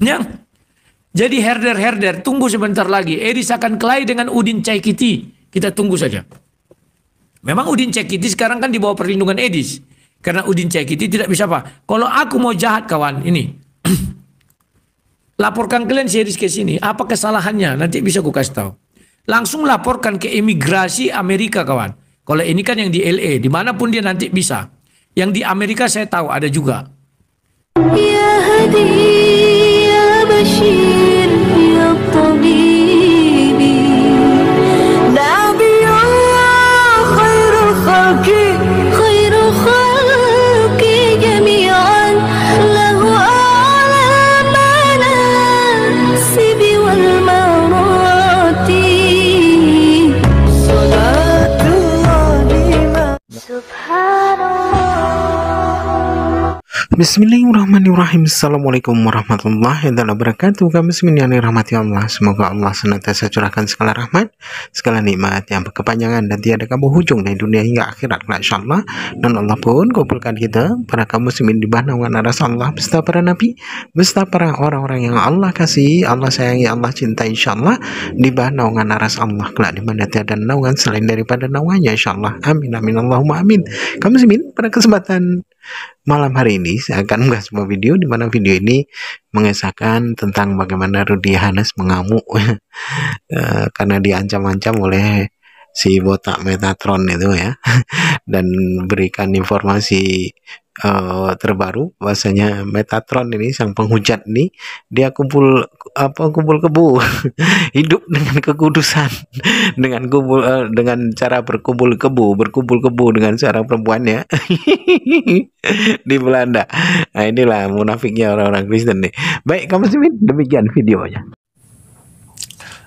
Ya. Jadi herder, tunggu sebentar lagi. Edis akan kelahi dengan Udin Caikiti. Kita tunggu saja. Memang Udin Caikiti sekarang kan di bawah perlindungan Edis. Karena Udin Caikiti tidak bisa apa. Kalau aku mau jahat kawan, ini. Laporkan kalian si Edis ke sini. Apa kesalahannya? Nanti bisa aku kasih tahu. Langsung laporkan ke imigrasi Amerika kawan. Kalau ini kan yang di LA. Dimanapun dia nanti bisa. Yang di Amerika saya tahu ada juga. Ya Hadi, ya Bashir, ya Tabibi, Nabi Allah, khairul khalqi jami'an, lahu a'la manasibi wal marati, salatullahi subhanallah. Bismillahirrahmanirrahim. Assalamualaikum warahmatullahi wabarakatuh. Kami muslimin yang dirahmati Allah. Semoga Allah senantiasa curahkan segala rahmat, segala nikmat yang berkepanjangan dan tiada kamu hujung dari dunia hingga akhirat, insyaallah. Dan Allah pun kumpulkan kita para kaum muslimin di bawah naungan aras Allah beserta para nabi, beserta para orang-orang yang Allah kasih, Allah sayangi, Allah cintai, insyaallah, di bawah naungan aras Allah kelak di mana tiada naungan selain daripada naungannya, insyaallah. Amin amin Allahumma amin. Kaum muslimin, pada kesempatan malam hari ini saya akan mengunggah sebuah video di mana video ini mengisahkan tentang bagaimana Rudy Yohannes mengamuk karena diancam-ancam oleh si botak Metatron itu ya, dan berikan informasi terbaru bahwasanya Metatron ini sang penghujat ini dia kumpul kebu hidup dengan kekudusan dengan cara berkumpul kebu dengan seorang perempuannya di Belanda. Nah, inilah munafiknya orang-orang Kristen nih. Baik, kamu sih demikian videonya.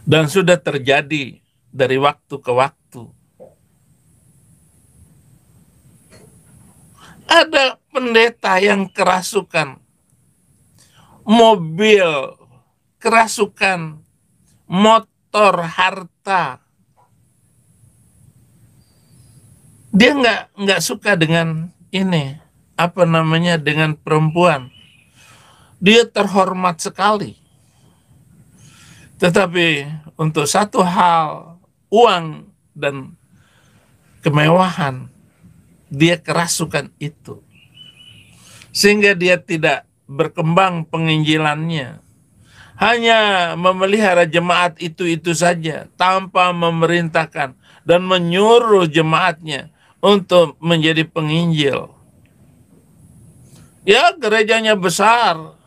Dan sudah terjadi dari waktu ke waktu. Ada pendeta yang kerasukan, mobil kerasukan, motor harta. Dia nggak suka dengan ini, apa namanya, dengan perempuan. Dia terhormat sekali. Tetapi untuk satu hal, uang dan kemewahan, dia kerasukan itu. Sehingga dia tidak berkembang penginjilannya. Hanya memelihara jemaat itu saja, tanpa memerintahkan dan menyuruh jemaatnya untuk menjadi penginjil. Ya, gerejanya besar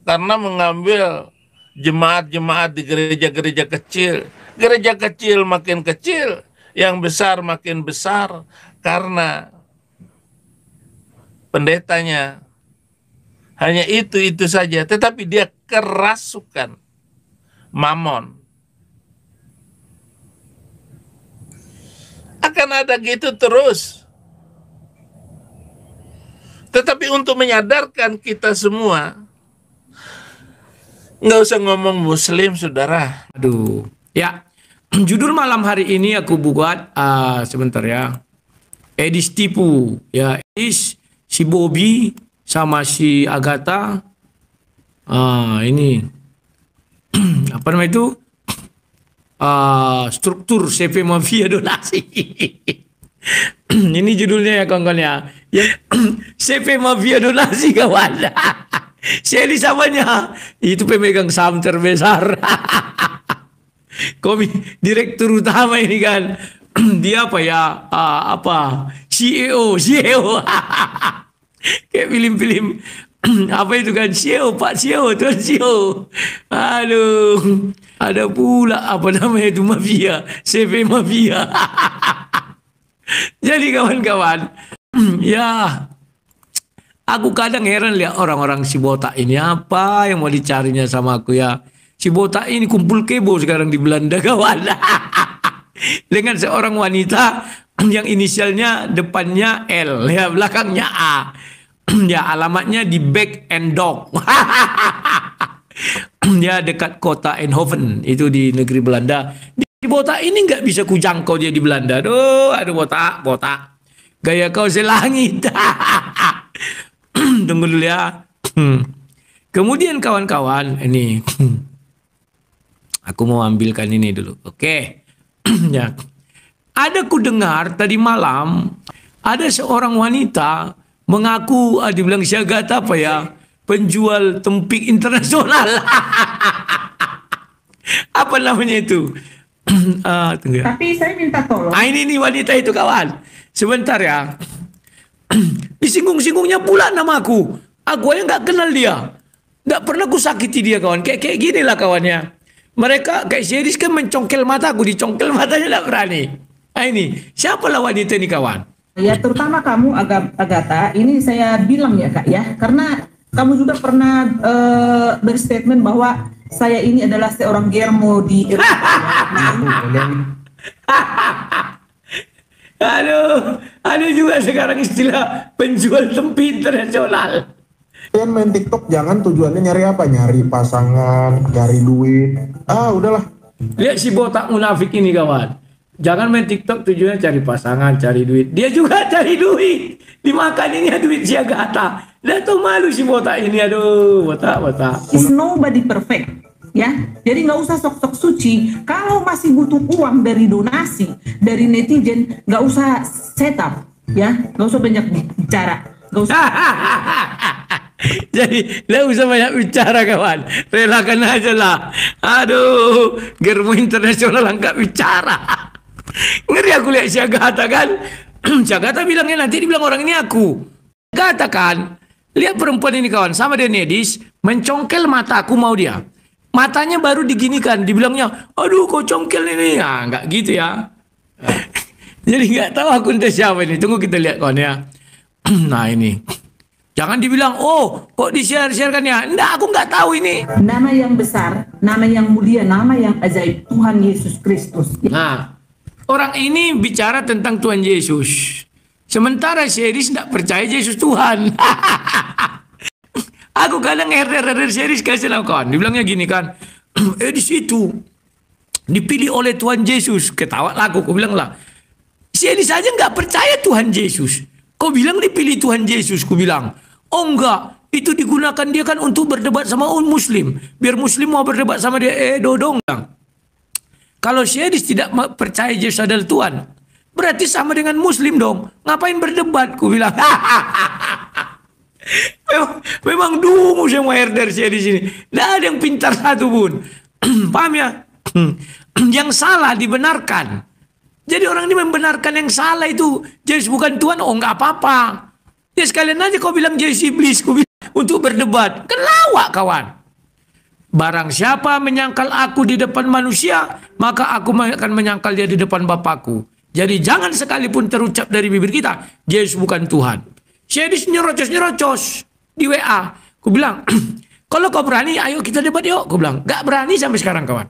karena mengambil jemaat-jemaat di gereja-gereja kecil. Gereja kecil makin kecil, yang besar makin besar, karena pendetanya hanya itu saja. Tetapi dia kerasukan mamon. Akan ada gitu terus. Tetapi untuk menyadarkan kita semua, nggak usah ngomong muslim, saudara. Aduh, ya. Judul malam hari ini aku buat sebentar ya. Edis tipu, ya. Edis, si Bobby sama si Agatha. Ini apa namanya itu? Struktur CV Mafia Donasi. Ini judulnya ya kawan-kawan ya. CV Mafia Donasi kawan. Seli samanya itu pemegang saham terbesar. Direktur utama ini kan. Dia apa ya? CEO. Kayak film-film apa itu kan, CEO, Pak CEO, Tuan CEO. Aduh, ada pula apa namanya itu mafia, CV Mafia. Jadi kawan-kawan, ya aku kadang heran lihat orang-orang si botak ini, apa yang mau dicarinya sama aku ya. Si botak ini kumpul kebo sekarang di Belanda kawan. Dengan seorang wanita yang inisialnya depannya L, ya belakangnya A. Ya, alamatnya di Beek en Dok. Ya, dekat kota Eindhoven, itu di negeri Belanda. Di botak ini nggak bisa kujangkau dia di Belanda. Aduh botak. Gaya kau selangit. Tunggu dulu ya. Kemudian kawan-kawan, ini aku mau ambilkan ini dulu. Oke. Ya. Ada ku dengar tadi malam ada seorang wanita mengaku dibilang Syahgata apa ya? Penjual tempik internasional. Apa namanya itu? Tunggu. Tapi saya minta tolong. Ini wanita itu kawan. Sebentar ya. Disinggung-singgungnya pula namaku. Aku yang nggak kenal dia. Nggak pernah ku sakiti dia kawan. Kayak gini lah kawannya. Mereka kayak series kan mencongkel mataku. Dicongkel matanya nggak berani. Ini. Siapa lah wanita ini kawan? Ya terutama kamu Agatha. Ini saya bilang ya Kak ya. Karena kamu juga pernah berstatement bahwa saya ini adalah seorang germo di Eropa. Ada juga sekarang istilah penjual tempe internasional. Kalian main TikTok jangan tujuannya nyari apa? Nyari pasangan, cari duit. Udahlah. Lihat si botak munafik ini kawan. Jangan main TikTok tujuannya cari pasangan, cari duit. Dia juga cari duit. Dimakaninnya duit Syahgata. Dah tuh malu si botak ini. Aduh, botak. Is nobody perfect. Ya, jadi nggak usah sok-sok suci. Kalau masih butuh uang dari donasi, dari netizen, nggak usah setup. Ya, nggak usah banyak bicara. Nggak usah. Jadi nggak usah banyak bicara kawan. Relakan aja lah. Aduh, germo internasional nggak bicara. Ngeri aku lihat Syahgata kan. Syahgata bilangnya nanti dibilang orang ini aku. Katakan, lihat perempuan ini kawan. Sama dia Nedis. Mencongkel mata aku mau dia. Matanya baru diginikan. Dibilangnya, aduh kok congkel ini. Nggak gitu ya. Jadi nggak tahu aku entah siapa ini. Tunggu kita lihat kawan ya. Nah ini. Jangan dibilang, oh kok di-share-sharekan ya. Nggak, aku nggak tahu ini. Nama yang besar, nama yang mulia, nama yang ajaib, Tuhan Yesus Kristus. Nah, orang ini bicara tentang Tuhan Yesus. Sementara series tidak percaya Yesus Tuhan. Aku kadang herder series kasih tahu kawan. Dibilangnya gini kan. Di situ dipilih oleh Tuhan Yesus. Ketawa lah aku bilang lah. Series saja nggak percaya Tuhan Yesus. Kau bilang dipilih Tuhan Yesus. Ku bilang, oh enggak. Itu digunakan dia kan untuk berdebat sama Muslim. Biar Muslim mau berdebat sama dia. Dodong. Kalau series tidak percaya Yesus adalah Tuhan. Berarti sama dengan Muslim dong. Ngapain berdebat? Ku bilang. Memang dungu semua herder saya di sini. Tidak ada yang pintar satu pun. Paham ya? Yang salah dibenarkan. Jadi orang ini membenarkan yang salah itu. Yesus bukan Tuhan. Oh nggak apa-apa. Ya sekalian aja kau bilang Yesus iblis. Kau bilang untuk berdebat. Kan lawak kawan. Barang siapa menyangkal aku di depan manusia, maka aku akan menyangkal dia di depan Bapakku. Jadi jangan sekalipun terucap dari bibir kita, Yesus bukan Tuhan. Saya nyerocos di WA. Aku bilang, kalau kau berani, ayo kita debat yuk. Aku bilang, gak berani sampai sekarang kawan.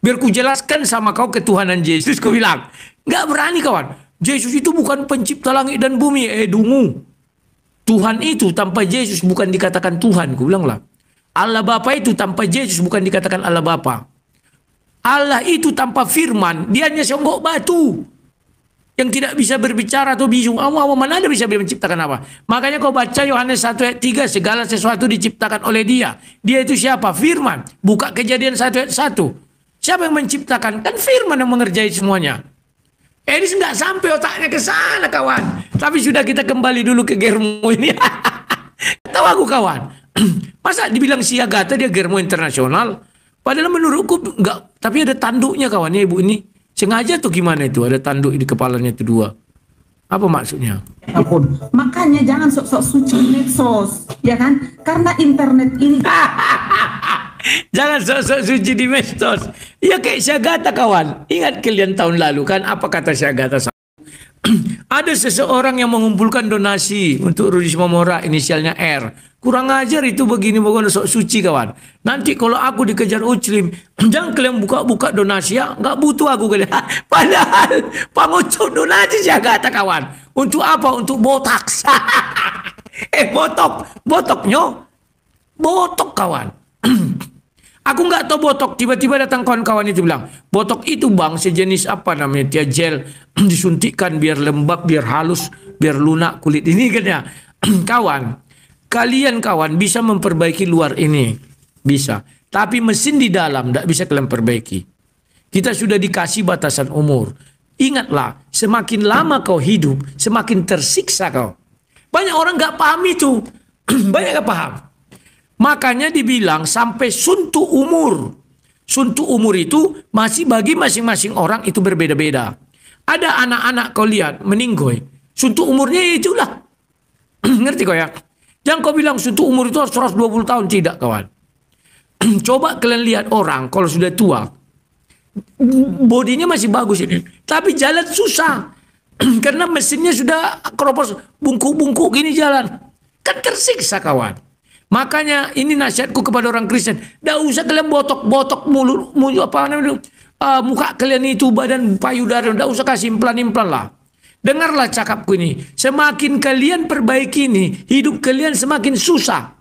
Biar ku jelaskan sama kau ketuhanan Yesus. Aku bilang, gak berani kawan. Yesus itu bukan pencipta langit dan bumi. Dungu. Tuhan itu tanpa Yesus bukan dikatakan Tuhan. Aku bilang lah. Allah Bapa itu tanpa Yesus bukan dikatakan Allah Bapa. Allah itu tanpa firman, dia hanya songgok batu yang tidak bisa berbicara atau bisu. Allah mana ada bisa menciptakan apa? Makanya kau baca Yohanes 1 ayat 3, segala sesuatu diciptakan oleh dia. Dia itu siapa? Firman. Buka Kejadian 1 ayat 1. Siapa yang menciptakan? Kan firman yang mengerjai semuanya. Ini nggak sampai otaknya ke sana kawan. Tapi sudah kita kembali dulu ke germo ini. Tahu aku kawan. Masa dibilang Syahgata dia germo internasional? Padahal menurutku enggak, tapi ada tanduknya kawannya ibu ini. Sengaja tuh gimana itu? Ada tanduk di kepalanya itu dua. Apa maksudnya? Apapun. Makanya jangan sok-sok suci medsos, ya kan? Karena internet ini. Jangan sok-sok suci di medsos. Ya kayak Syahgata kawan. Ingat kalian tahun lalu kan apa kata Syahgata? Ada seseorang yang mengumpulkan donasi untuk Risma Mora, inisialnya R. Kurang ajar itu begini, bukan sok suci kawan. Nanti kalau aku dikejar Uclim, jangan kalian buka-buka donasi ya, nggak butuh aku kalian. Padahal pengocok donasi Syahgata kawan. Untuk apa? Untuk botox. Botoknya, botok kawan. Aku nggak tahu botok. Tiba-tiba datang kawan-kawan itu bilang, botok itu bang sejenis apa namanya? Dia gel disuntikkan biar lembab, biar halus, biar lunak kulit ini kan ya. Kawan, Kalian kawan bisa memperbaiki luar ini. Bisa. Tapi mesin di dalam tidak bisa kalian perbaiki. Kita sudah dikasih batasan umur. Ingatlah, semakin lama kau hidup, semakin tersiksa kau. Banyak orang nggak paham itu. Banyak nggak paham. Makanya dibilang sampai suntuk umur. Suntuk umur itu masih bagi masing-masing orang itu berbeda-beda. Ada anak-anak kau lihat meninggoy. Suntuk umurnya itulah. Ngerti kau ya? Jangan kau bilang suntuk umur itu harus 120 tahun. Tidak kawan. Coba kalian lihat orang kalau sudah tua. Bodinya masih bagus ini. Tapi jalan susah. Karena mesinnya sudah keropos. Bungkuk-bungkuk gini jalan. Kan tersiksa kawan. Makanya ini nasihatku kepada orang Kristen. Tidak usah kalian botok-botok mulut apa namanya, muka kalian itu badan payudara. Tidak usah kasih implan-implan lah. Dengarlah cakapku ini. Semakin kalian perbaiki ini, hidup kalian semakin susah.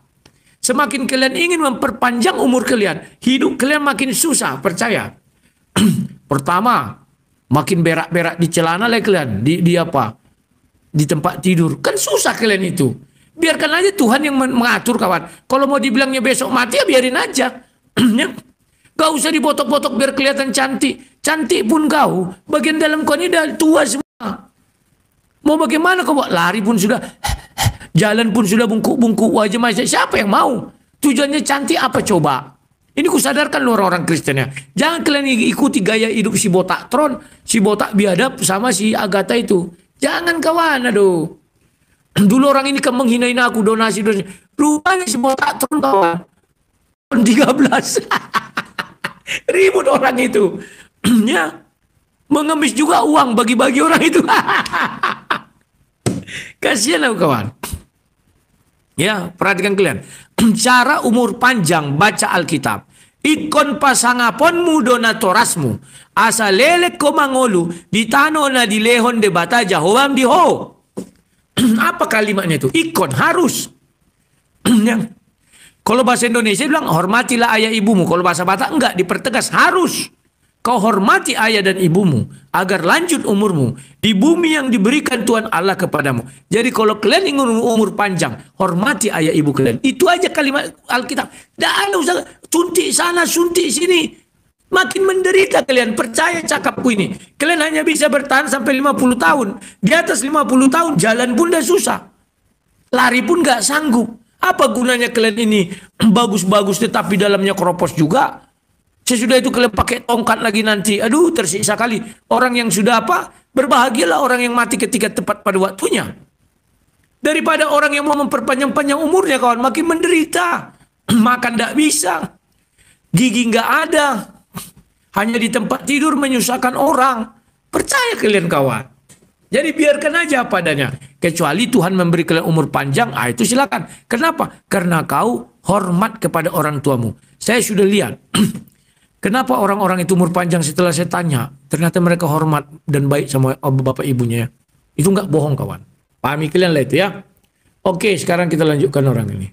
Semakin kalian ingin memperpanjang umur kalian, hidup kalian makin susah. Percaya. Pertama, makin berak-berak di celana lah kalian. Di apa? Di tempat tidur. Kan susah kalian itu. Biarkan aja Tuhan yang mengatur kawan. Kalau mau dibilangnya besok mati ya biarin aja. Gak usah dibotok-botok biar kelihatan cantik. Cantik pun kau. Bagian dalam kau ini udah tua semua. Mau bagaimana kau buat? Lari pun sudah. Jalan pun sudah bungkuk-bungkuk wajah macam. Siapa yang mau? Tujuannya cantik apa coba? Ini kusadarkan lu orang-orang Kristen ya. Jangan kalian ikuti gaya hidup si botak tron. Si botak biadab sama si Agatha itu. Jangan kawan, aduh. Dulu orang ini kan menghinain aku donasi. Rupanya si botak tron kawan. 13. Ribut orang itu. Ya. Mengemis juga uang bagi-bagi orang itu. Kasihan aku kawan. Ya, perhatikan kalian. Cara umur panjang baca Alkitab. Ikon pasangaponmu donatorasmu. Asa lelek ko mangolu. Ditano na dilehon de bata Jahowam diho. Apa kalimatnya itu? Ikon, harus. Kalau bahasa Indonesia bilang hormatilah ayah ibumu. Kalau bahasa Batak enggak, dipertegas harus. Kau hormati ayah dan ibumu agar lanjut umurmu di bumi yang diberikan Tuhan Allah kepadamu. Jadi kalau kalian ingin umur panjang, hormati ayah ibu kalian. Itu aja kalimat Alkitab. Tidak ada usah suntik sana, suntik sini. Makin menderita kalian. Percaya cakapku ini. Kalian hanya bisa bertahan sampai 50 tahun. Di atas 50 tahun jalan pun dah susah. Lari pun gak sanggup. Apa gunanya kalian ini bagus-bagus tetapi dalamnya keropos juga? Sesudah itu kalian pakai tongkat lagi nanti. Aduh, tersiksa kali. Orang yang sudah apa? Berbahagialah orang yang mati ketika tepat pada waktunya. Daripada orang yang mau memperpanjang-panjang umurnya kawan. Makin menderita. Makan tidak bisa. Gigi nggak ada. Hanya di tempat tidur menyusahkan orang. Percaya kalian kawan. Jadi biarkan aja apa adanya. Kecuali Tuhan memberi kalian umur panjang. Itu silakan. Kenapa? Karena kau hormat kepada orang tuamu. Saya sudah lihat. Kenapa orang-orang itu umur panjang setelah saya tanya? Ternyata mereka hormat dan baik sama bapak ibunya. Itu nggak bohong kawan. Pahami kalian lah itu ya. Oke, sekarang kita lanjutkan orang ini.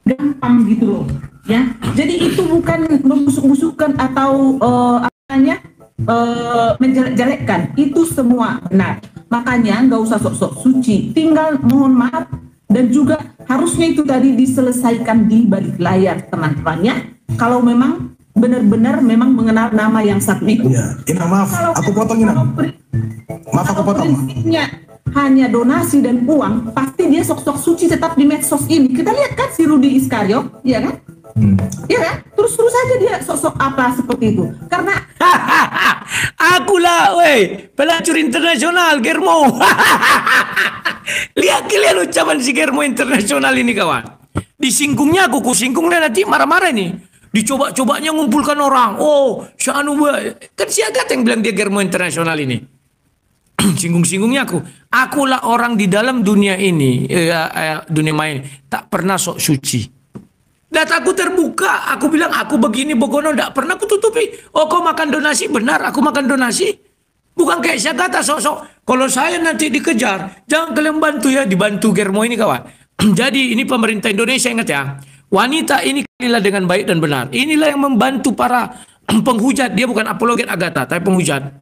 Gampang gitu loh. Ya. Jadi itu bukan membusuk-busukkan atau menjelek-jelekkan. Itu semua benar. Makanya nggak usah sok-sok suci. Tinggal mohon maaf. Dan juga harusnya itu tadi diselesaikan di balik layar teman-temannya. Kalau memang benar-benar memang mengenal nama yang satu itu. Iya. Ina, maaf, aku potong Ina. Maaf aku potong. Prinsipnya hanya donasi dan uang, pasti dia sok-sok suci tetap di medsos ini. Kita lihat kan si Rudi Iskariot, ya kan? Iya kan? Terus-terus saja dia sok-sok apa seperti itu. Karena akulah, weh, pelacur internasional Germo. Lihat kalian ucapan si Germo internasional ini kawan. Disinggungnya aku kusingkungnya nanti marah-marah nih. Dicoba-cobanya ngumpulkan orang. Oh, syanu kan si Agatha yang bilang dia Germo internasional ini. Singgung-singgungnya aku. Akulah orang di dalam dunia ini, dunia main, tak pernah sok suci. Dataku terbuka, aku bilang aku begini begono, tidak pernah aku tutupi. Oh kau makan donasi, benar aku makan donasi. Bukan kayak si Agatha sok-sok. Kalau saya nanti dikejar, jangan kalian bantu ya, dibantu Germo ini kawan. Jadi ini pemerintah Indonesia ingat ya. Wanita ini kalilah dengan baik dan benar. Inilah yang membantu para penghujat. Dia bukan apologet Agatha, tapi penghujat.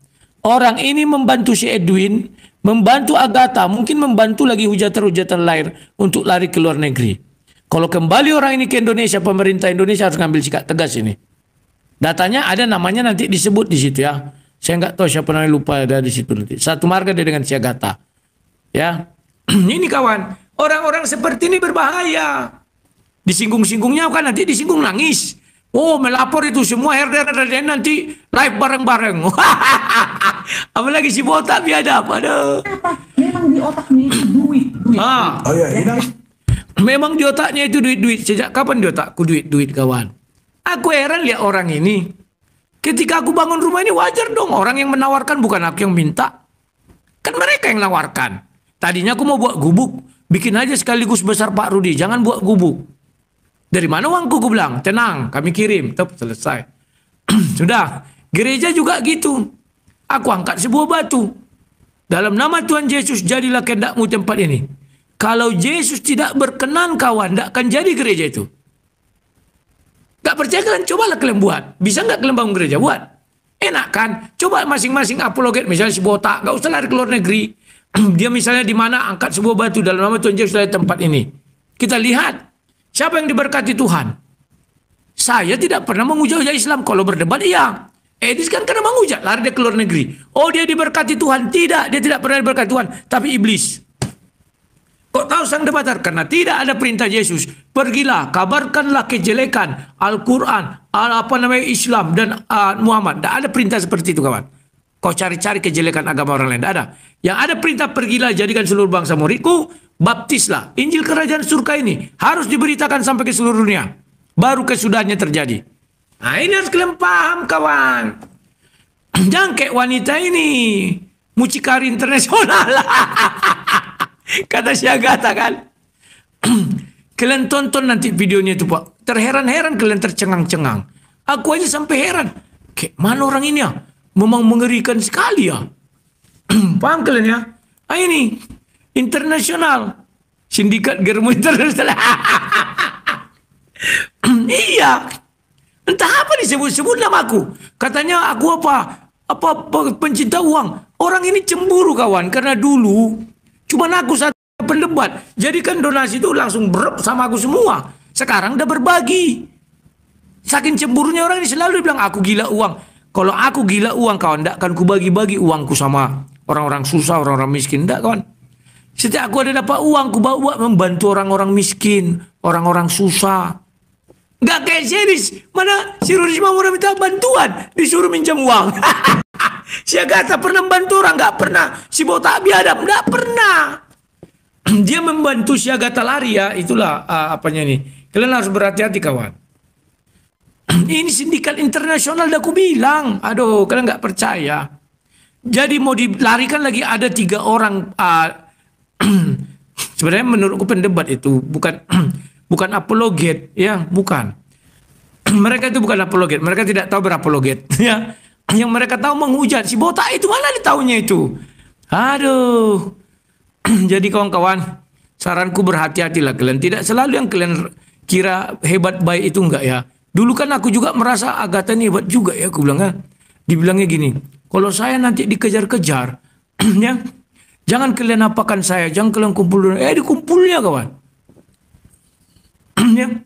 Orang ini membantu si Edwin Membantu Agatha, mungkin membantu lagi hujatan-hujatan lain untuk lari ke luar negeri. Kalau kembali orang ini ke Indonesia, pemerintah Indonesia harus ngambil sikap tegas ini. Datanya ada, namanya nanti disebut di situ ya. Saya nggak tahu siapa namanya, lupa, ada di situ nanti. Satu marga dia dengan si Agatha. Ya, ini kawan, orang-orang seperti ini berbahaya. Disinggung-singgungnya kan nanti disinggung nangis. Oh, melapor itu semua herder nanti live bareng-bareng. Apalagi si botak biadab. Aduh. Apa? Memang di otaknya itu duit. Oh iya, ini Memang di otaknya itu duit-duit. Sejak kapan di otakku duit-duit, kawan? Aku heran lihat orang ini. Ketika aku bangun rumah ini, wajar dong orang yang menawarkan, bukan aku yang minta. Kan mereka yang nawarkan. Tadinya aku mau buat gubuk. Bikin aja sekaligus besar Pak Rudi. Jangan buat gubuk. Dari mana uangku? Aku bilang, tenang, kami kirim. Tetap selesai. Sudah. Gereja juga gitu. Aku angkat sebuah batu. Dalam nama Tuhan Yesus, jadilah kehendakmu tempat ini. Kalau Yesus tidak berkenan, kawan, tidak akan jadi gereja itu. Gak percaya kalian, cobalah kalian buat. Bisa nggak kalian bangun gereja? Buat. Enak kan? Coba masing-masing apologet. Misalnya si botak, gak usah lari ke luar negeri. Dia misalnya di mana, angkat sebuah batu dalam nama Tuhan Yesus dari tempat ini. Kita lihat. Siapa yang diberkati Tuhan? Saya tidak pernah menghujat Islam. Kalau berdebat, iya. Edis kan karena menghujat, lari dia ke luar negeri. Oh, dia diberkati Tuhan. Tidak, dia tidak pernah diberkati Tuhan. Tapi iblis. Kok tahu sang debater? Karena tidak ada perintah Yesus. Pergilah, kabarkanlah kejelekan Al-Quran, Islam, dan Muhammad. Tidak ada perintah seperti itu, kawan. Kau cari-cari kejelekan agama orang lain. Tidak ada. Yang ada perintah, pergilah, jadikan seluruh bangsa muridku. Baptislah. Injil kerajaan surga ini harus diberitakan sampai ke seluruh dunia. Baru kesudahnya terjadi. Nah, ini harus kalian paham, kawan. Jangan kayak wanita ini. Mucikari internasional. Kata si Agatha kan. Kalian tonton nanti videonya itu, Pak. Terheran-heran kalian, tercengang-cengang. Aku aja sampai heran. Kayak mana orang ini ya? Memang mengerikan sekali ya. Paham kalian ya? Ah, ini internasional. Sindikat Germo internasional. Iya. Entah apa disebut-sebut namaku. Katanya aku apa pencinta uang. Orang ini cemburu, kawan. Karena dulu cuma aku satu pendebat. Jadi kan donasi itu langsung sama aku semua. Sekarang udah berbagi. Saking cemburunya orang ini selalu bilang aku gila uang. Kalau aku gila uang, kawan, tidak akan kubagi-bagi uangku sama orang-orang susah, orang-orang miskin. Tidak, kawan. Setiap aku ada dapat uang, ku bawa membantu orang-orang miskin, orang-orang susah. Nggak kayak series. Mana si Risma mau minta bantuan, disuruh minjam uang. Si Agatha pernah membantu orang? Nggak pernah. Si botak biadab? Nggak pernah. Dia membantu si Agatha lari ya. Itulah apanya ini. Kalian harus berhati-hati, kawan. Ini sindikat internasional, dah aku bilang. Aduh, kalian nggak percaya. Jadi mau dilarikan lagi, ada 3 orang. Sebenarnya menurutku pendebat itu bukan apologet, ya, bukan. Mereka itu bukan apologet. Mereka tidak tahu berapologet, ya. Yang mereka tahu menghujat. Si botak itu mana ditahunya itu? Aduh. Jadi kawan-kawan, saranku berhati-hatilah kalian. Tidak selalu yang kalian kira hebat baik itu enggak ya. Dulu kan aku juga merasa Agatha ini hebat juga ya, aku bilang kan. Dibilangnya gini, kalau saya nanti dikejar-kejar, ya, jangan kalian apakan saya, jangan kalian kumpul. Dikumpulnya, kawan. Ya.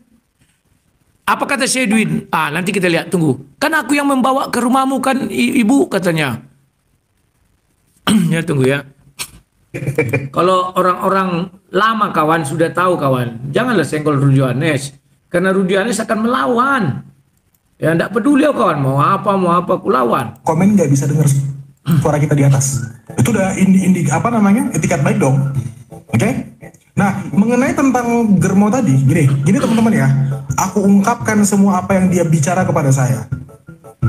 Apa kata Syekh Edwin? Nanti kita lihat, tunggu. Kan aku yang membawa ke rumahmu kan, ibu, katanya. Ya, tunggu ya. Kalau orang-orang lama, kawan, sudah tahu, kawan, janganlah senggol Rudi Yohanes. Karena Rudi Yohanes akan melawan. Ya, enggak peduli ya, kawan. Mau apa, aku lawan. komen nggak bisa dengar suara kita di atas. Itu udah etikat baik dong. Oke? Nah, mengenai tentang Germo tadi, gini teman-teman ya. Aku ungkapkan semua apa yang dia bicara kepada saya.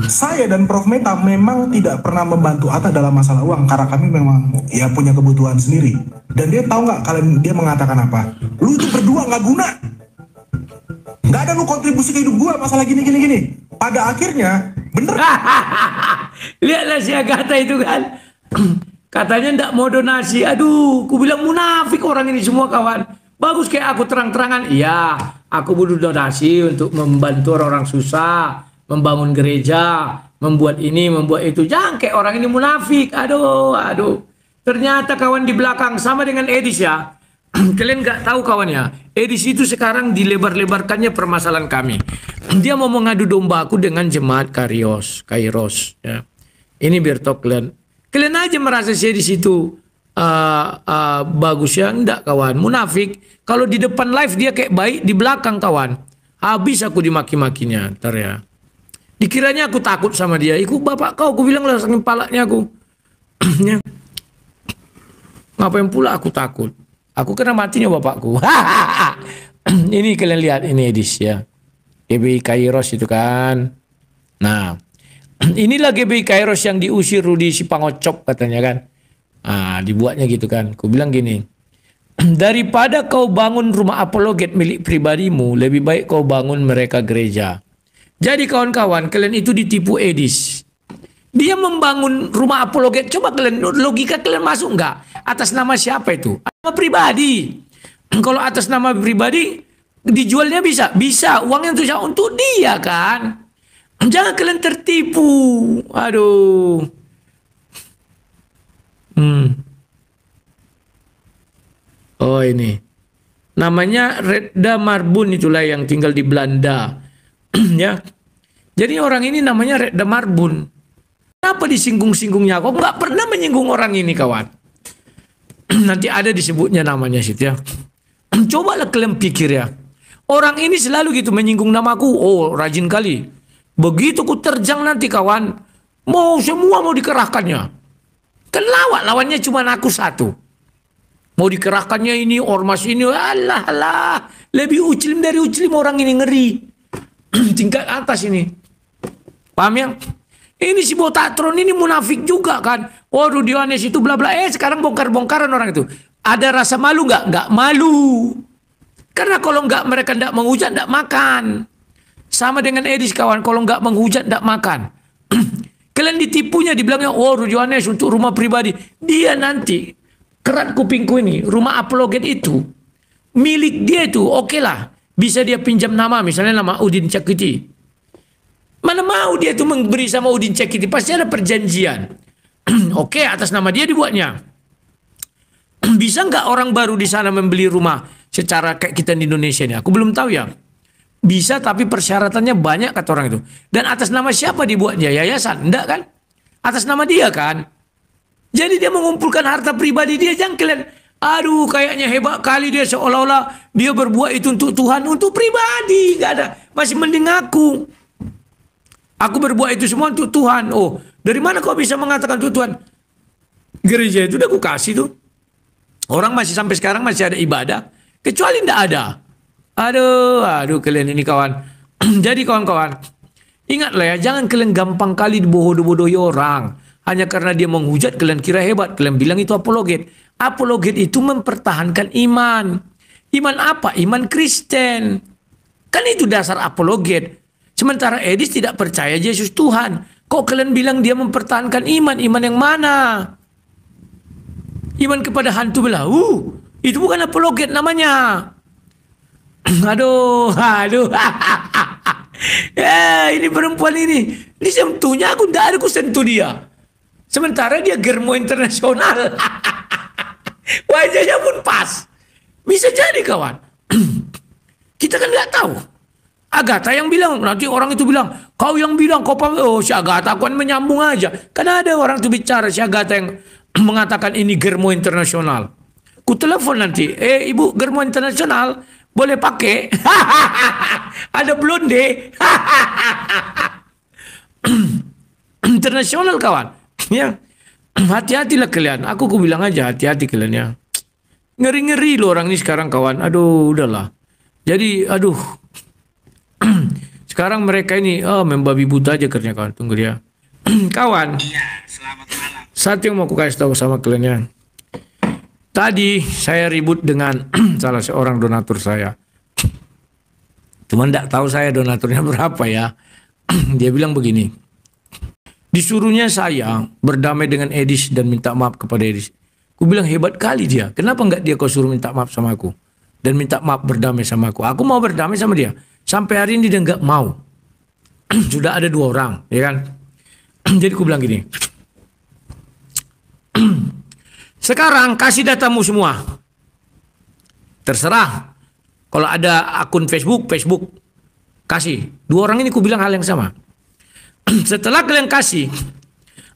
Saya dan Prof Meta memang tidak pernah membantu Atta dalam masalah uang karena kami memang ya punya kebutuhan sendiri. Dan dia tahu nggak, dia mengatakan apa? Lu itu berdua nggak guna. Nggak ada lu kontribusi ke hidup gua masalah gini. Pada akhirnya, bener. Lihatlah si Agatha itu kan. Katanya ndak mau donasi. Aduh, ku bilang munafik orang ini semua, kawan. Bagus kayak aku terang-terangan. Iya, aku butuh donasi untuk membantu orang-orang susah, membangun gereja, membuat ini, membuat itu. Jangan kayak orang ini munafik. Aduh. Ternyata kawan di belakang sama dengan Edis ya. Kalian nggak tahu kawannya. Edis itu sekarang dilebar-lebarkannya permasalahan kami. Dia mau mengadu domba aku dengan jemaat Kairos. Ya. Ini biar tahu kalian. Kalian aja merasa saya di situ bagus ya, enggak kawan. Munafik. Kalau di depan live dia kayak baik, di belakang kawan. Habis aku dimaki-makinya, ntar ya. Dikiranya aku takut sama dia. Ikut bapak kau, aku bilang lah saking palaknya aku. Ya. Ngapain pula aku takut? Aku kena matinya bapakku. Ini kalian lihat ini Edis ya. GBI Kairos itu kan. Nah, inilah GBI Kairos yang diusir Rudi Sipangocop katanya kan. Nah, dibuatnya gitu kan. Aku bilang gini. Daripada kau bangun rumah apologet milik pribadimu, lebih baik kau bangun mereka gereja. Jadi kawan-kawan, kalian itu ditipu Edis. Dia membangun rumah apologet. Coba kalian, logika kalian masuk nggak? Atas nama siapa itu? Nama pribadi. Kalau atas nama pribadi, dijualnya bisa. Bisa, uangnya untuk dia kan. Jangan kalian tertipu. Aduh. Oh ini. Namanya Redda Marbun itulah yang tinggal di Belanda. Ya. Jadi orang ini namanya Redda Marbun. Kenapa disinggung-singgungnya? Kok nggak pernah menyinggung orang ini kawan? Nanti ada disebutnya namanya situ ya. Cobalah kalian pikir ya. Orang ini selalu gitu menyinggung namaku. Oh rajin kali. Begitu ku terjang nanti kawan. Semua mau dikerahkannya. Kan lawannya cuma aku satu. Mau dikerahkannya ini ormas ini. Alah. Lebih uclim dari uclim orang ini ngeri. Tingkat atas ini. Paham ya? Ini si Botatron ini munafik juga kan. Waduh Diohanes itu bla bla. Sekarang bongkar-bongkaran orang itu. Ada rasa malu nggak? Nggak malu. Karena kalau nggak mereka nggak menghujat nggak makan. Sama dengan Edis kawan. Kalau nggak menghujat nggak makan. Kalian ditipunya dibilangnya waduh Diohanes untuk rumah pribadi. Dia nanti kerat kupingku ini rumah apologet itu milik dia itu oke lah. Bisa dia pinjam nama misalnya nama Udin Cakiti. Mana mau dia tuh memberi sama Udin Cekiti. Pasti ada perjanjian. Oke, atas nama dia dibuatnya. Bisa nggak orang baru di sana membeli rumah secara kayak kita di Indonesia ini? Aku belum tahu ya. Bisa, tapi persyaratannya banyak kata orang itu. Dan atas nama siapa dibuatnya? Yayasan? Enggak kan? Atas nama dia kan? Jadi dia mengumpulkan harta pribadi dia. Jangan kalian, aduh kayaknya hebat kali dia seolah-olah dia berbuat itu untuk Tuhan. Untuk pribadi. Nggak ada. Masih mending aku. Aku berbuat itu semua untuk Tuhan. Oh, dari mana kau bisa mengatakan untuk Tuhan? Gereja itu udah aku kasih tuh. Orang masih sampai sekarang masih ada ibadah. Kecuali tidak ada. Aduh kalian ini kawan. Jadi kawan-kawan, ingatlah ya, jangan kalian gampang kali dibodoh-bodohi orang. Hanya karena dia menghujat, kalian kira hebat. Kalian bilang itu apologet. Apologet itu mempertahankan iman. Iman apa? Iman Kristen. Kan itu dasar apologet. Sementara Edis tidak percaya Yesus Tuhan. Kok kalian bilang dia mempertahankan iman? Iman yang mana? Iman kepada hantu belah. Itu bukan apologet namanya. Aduh. Ini perempuan ini. Ini sentuhnya aku tidak ada ku sentuh dia. Sementara dia germo internasional. Wajahnya pun pas. Bisa jadi kawan. Kita kan nggak tahu. Agatha yang bilang, nanti orang itu bilang, kau yang bilang, si Agatha aku kan menyambung aja. Karena ada orang itu bicara, si Agatha yang mengatakan ini germo internasional. Ku telepon nanti, ibu germo internasional, boleh pakai? Ada blonde. Internasional kawan. Ya, hati-hatilah kalian. Aku bilang aja, hati-hati kalian ya. Ngeri-ngeri loh orang ini sekarang kawan. Aduh, udahlah. Jadi, sekarang mereka ini membabi buta aja kerja kawan. Tunggu dia. Kawan. Selamat malam. Satu yang mau aku kasih tahu sama kalian ya. Tadi saya ribut dengan salah seorang donatur saya. Cuman tidak tahu saya donaturnya berapa ya. Dia bilang begini. Disuruhnya saya berdamai dengan Edis dan minta maaf kepada Edis. Aku bilang hebat kali dia. Kenapa enggak dia kau suruh minta maaf sama aku? Dan minta maaf berdamai sama aku. Aku mau berdamai sama dia. Sampai hari ini dia enggak mau. Sudah ada 2 orang. Ya kan? Jadi aku bilang gini. Sekarang kasih datamu semua. Terserah. Kalau ada akun Facebook, kasih. Dua orang ini ku bilang hal yang sama. Setelah kalian kasih,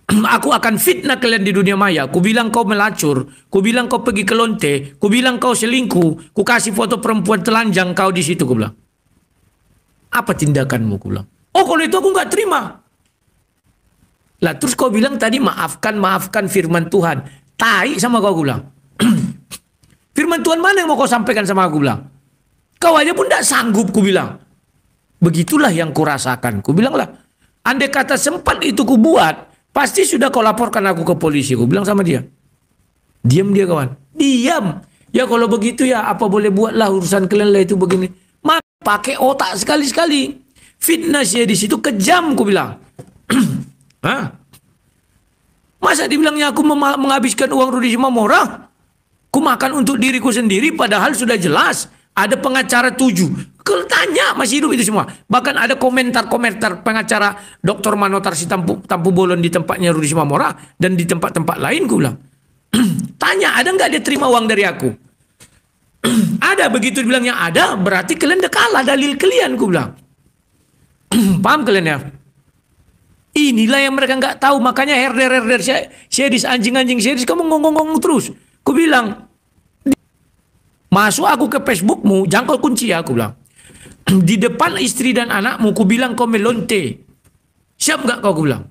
aku akan fitnah kalian di dunia maya. Ku bilang kau melacur, ku bilang kau pergi ke lonte, ku bilang kau selingkuh, ku kasih foto perempuan telanjang kau di situ, ku bilang. Apa tindakanmu, ku bilang. Oh, kalau itu aku nggak terima. Lah terus kau bilang tadi maafkan firman Tuhan. Tai sama kau bilang. Firman Tuhan mana yang mau kau sampaikan sama aku, bilang. Kau aja pun tidak sanggup, ku bilang. Begitulah yang kurasakan. Ku bilang lah, andai kata sempat itu ku buat, pasti sudah kau laporkan aku ke polisi. Ku bilang sama dia. Diam dia, kawan. Diam. Ya kalau begitu ya apa boleh buatlah, urusan kalian lah itu begini. Mak pakai otak sekali-sekali. Fitnah saya di situ kejam, ku bilang. Hah? Masa dibilangnya aku menghabiskan uang Rudi Simamora? Ku makan untuk diriku sendiri, padahal sudah jelas ada pengacara 7. Kalau tanya masih hidup itu semua. Bahkan ada komentar-komentar pengacara Dr. Manotarsi Tampu Bolon di tempatnya Rudi Simamora dan di tempat-tempat lain, ku bilang. Tanya, ada nggak dia terima uang dari aku? Ada. Begitu dibilangnya ada, berarti kalian udah kalah dalil kalian, ku bilang. Paham kalian ya? Inilah yang mereka nggak tahu. Makanya herder series, anjing-anjing series, kamu ngomong terus. Ku bilang, masuk aku ke Facebookmu, jangkau kunci ya, aku bilang. Di depan istri dan anakmu, ku bilang kau melonte. Siap nggak kau, ku bilang.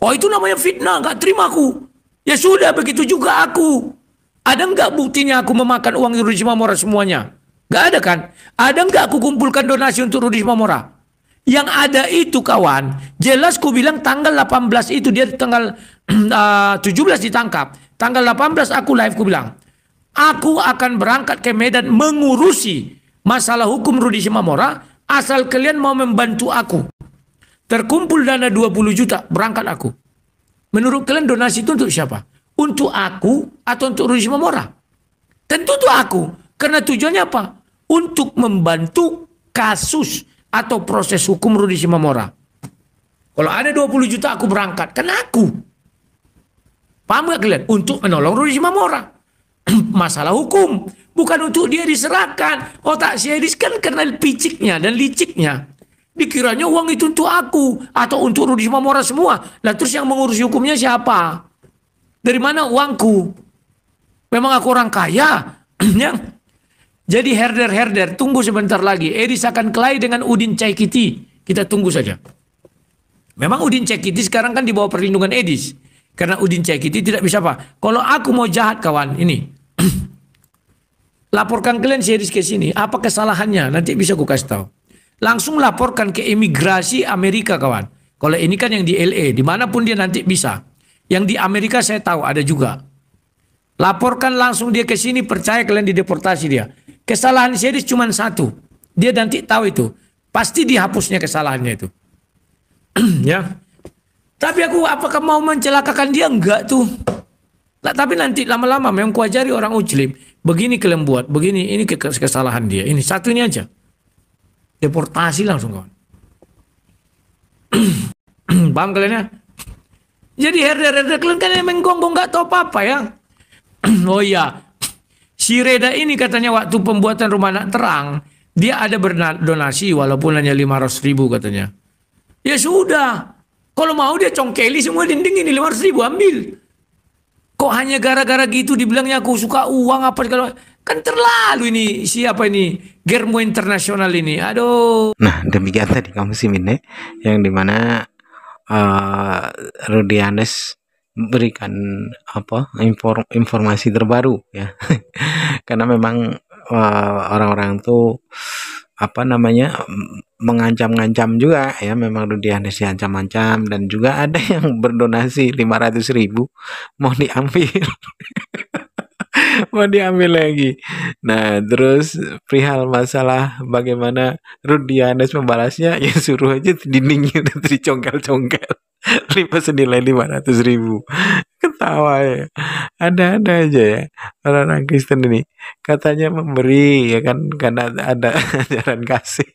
Oh itu namanya fitnah, nggak terima aku. Ya sudah, begitu juga aku. Ada nggak buktinya aku memakan uang Rudi Simamora semuanya? Nggak ada kan? Ada nggak aku kumpulkan donasi untuk Rudi Simamora? Yang ada itu, kawan, jelas ku bilang tanggal 18 itu, dia tanggal 17 ditangkap. Tanggal 18 aku live, ku bilang, aku akan berangkat ke Medan mengurusi masalah hukum Rudi Simamora, asal kalian mau membantu aku. Terkumpul dana 20 juta, berangkat aku. Menurut kalian donasi itu untuk siapa? Untuk aku atau untuk Rudi Simamora? Tentu untuk aku. Karena tujuannya apa? Untuk membantu kasus atau proses hukum Rudi Simamora. Kalau ada 20 juta aku berangkat. Kan aku. Paham gak kalian? Untuk menolong Rudi Simamora. Masalah hukum. Bukan untuk dia diserahkan. Otak series kan karena piciknya dan liciknya. Dikiranya uang itu untuk aku. Atau untuk Rudi Simamora semua. Lah terus yang mengurusi hukumnya siapa? Dari mana uangku? Memang aku orang kaya? Yang jadi herder, tunggu sebentar lagi. Edis akan kelahi dengan Udin Caikiti. Kita tunggu saja. Memang Udin Caikiti sekarang kan di bawah perlindungan Edis. Karena Udin Caikiti tidak bisa apa. Kalau aku mau jahat, kawan, ini. Laporkan kalian si Edis ke sini. Apa kesalahannya? Nanti bisa aku kasih tahu. Langsung laporkan ke imigrasi Amerika, kawan. Kalau ini kan yang di LA. Dimanapun dia nanti bisa. Yang di Amerika saya tahu ada juga. Laporkan langsung dia ke sini. Percaya kalian dideportasi dia. Kesalahan series cuma satu. Dia nanti tahu itu. Pasti dihapusnya kesalahannya itu. Ya. Tapi aku apakah mau mencelakakan dia? Enggak tuh. Nah, tapi nanti lama-lama memang kuajari orang Ujlim. Begini kalian buat. Begini. Ini kesalahan dia. Ini satu ini aja. Deportasi langsung, kawan. Paham kalian ya? Jadi herder kalian kan yang menggonggong nggak tahu apa-apa ya. Oh iya. Si Reda ini katanya waktu pembuatan rumah anak terang, dia ada berdonasi walaupun hanya 500.000 katanya. Ya sudah. Kalau mau dia congkeli semua dinding ini 500.000 ambil. Kok hanya gara-gara gitu dibilangnya aku suka uang apa segala. Kan terlalu ini siapa ini Germo Internasional ini. Aduh. Nah, demikian tadi kamu Simine yang dimana Rudianes berikan apa informasi terbaru ya. Karena memang orang-orang tuh apa namanya mengancam-ngancam juga ya, memang Rudianes diancam-ancam dan juga ada yang berdonasi 500.000 mau diambil. Mau diambil lagi. Nah, terus perihal masalah bagaimana Rudianes membalasnya, ya suruh aja dindingnya dicongkel-congkel. Senilai 500.000. Ketawa ya. Ada-ada aja ya orang-orang Kristen ini. Katanya memberi ya kan, karena ada ajaran kasih.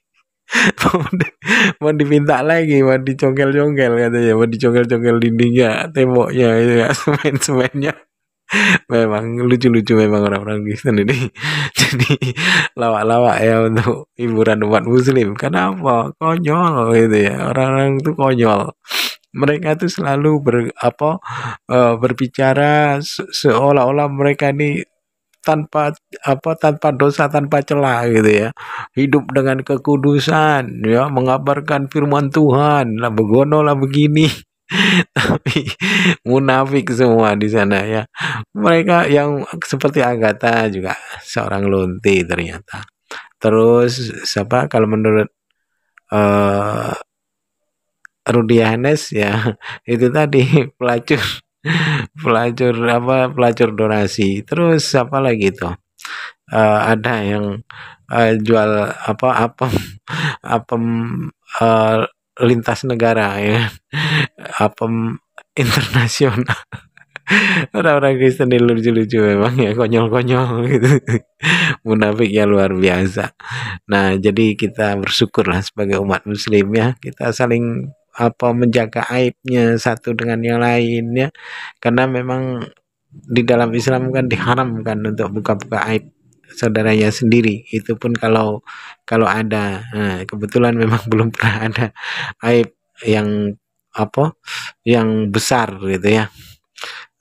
Mau diminta lagi, mau dicongkel-congkel katanya, mau dicongkel-congkel dindingnya, temboknya, ya, semen-semennya. Memang lucu-lucu memang orang-orang Kristen ini. Jadi lawak-lawak ya untuk hiburan umat muslim. Kenapa? Konyol gitu ya. Orang-orang itu konyol. Mereka tuh selalu berbicara seolah-olah mereka ini tanpa dosa, tanpa celah gitu ya. Hidup dengan kekudusan ya, mengabarkan firman Tuhan, lah begono lah begini. Tapi munafik semua di sana ya. Mereka yang seperti Agatha juga seorang lonte ternyata. Terus siapa kalau menurut Rudy Hanes ya itu tadi pelacur pelacur donasi. Terus apa lagi tuh? Ada yang jual apem lintas negara ya, apem internasional. Orang-orang Kristen ini lucu-lucu memang ya, konyol-konyol gitu. Munafiknya luar biasa. Nah, jadi kita bersyukurlah sebagai umat muslim ya, kita saling menjaga aibnya satu dengan yang lainnya, karena memang di dalam Islam kan diharamkan untuk buka-buka aib saudaranya sendiri. Itu pun kalau ada. Nah, kebetulan memang belum pernah ada aib yang yang besar gitu ya,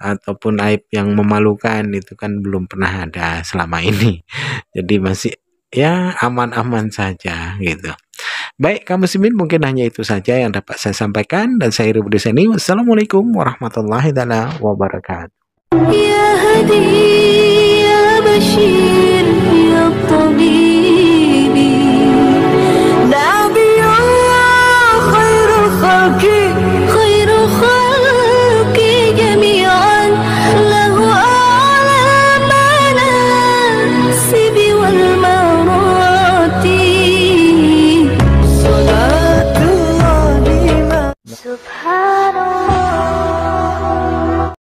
ataupun aib yang memalukan, itu kan belum pernah ada selama ini. Jadi masih ya aman-aman saja gitu. Baik, kaum muslimin, mungkin hanya itu saja yang dapat saya sampaikan, dan saya Rudi Seni. Wassalamualaikum warahmatullahi wabarakatuh. Ya Hadi, ya Bashir, ya Tabibi, Nabiyullah khairul khalqi jami'an, lahu a'la manasibi wal marati, salatullahi ma subhan